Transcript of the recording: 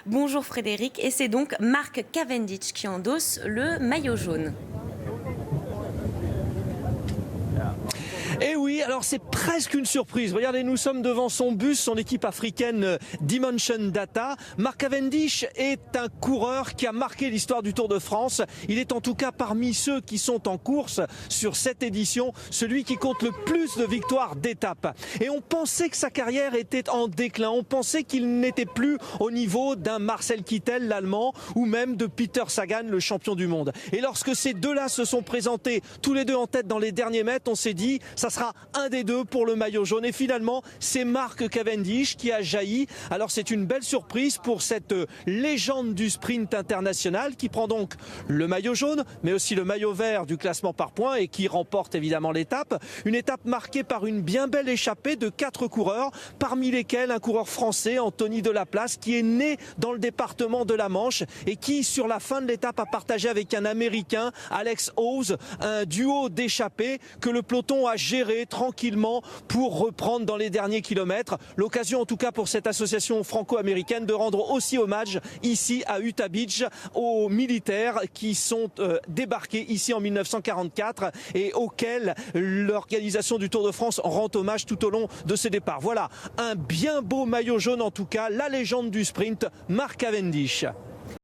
Bonjour Frédéric, et c'est donc Mark Cavendish qui endosse le maillot jaune. Et oui, alors c'est presque une surprise. Regardez, nous sommes devant son bus, son équipe africaine Dimension Data. Mark Cavendish est un coureur qui a marqué l'histoire du Tour de France. Il est en tout cas parmi ceux qui sont en course sur cette édition, celui qui compte le plus de victoires d'étape. Et on pensait que sa carrière était en déclin. On pensait qu'il n'était plus au niveau d'un Marcel Kittel, l'Allemand, ou même de Peter Sagan, le champion du monde. Et lorsque ces deux-là se sont présentés tous les deux en tête dans les derniers mètres, on s'est dit, ça sera un des deux pour le maillot jaune. Et finalement, c'est Mark Cavendish qui a jailli. Alors c'est une belle surprise pour cette légende du sprint international qui prend donc le maillot jaune, mais aussi le maillot vert du classement par points et qui remporte évidemment l'étape. Une étape marquée par une bien belle échappée de 4 coureurs, parmi lesquels un coureur français, Anthony Delaplace, qui est né dans le département de la Manche et qui, sur la fin de l'étape, a partagé avec un Américain, Alex Howes, un duo d'échappés que le peloton a géré tranquillement pour reprendre dans les derniers kilomètres. L'occasion en tout cas pour cette association franco-américaine de rendre aussi hommage ici à Utah Beach aux militaires qui sont débarqués ici en 1944 et auxquels l'organisation du Tour de France rend hommage tout au long de ce départ. Voilà, un bien beau maillot jaune en tout cas, la légende du sprint, Mark Cavendish.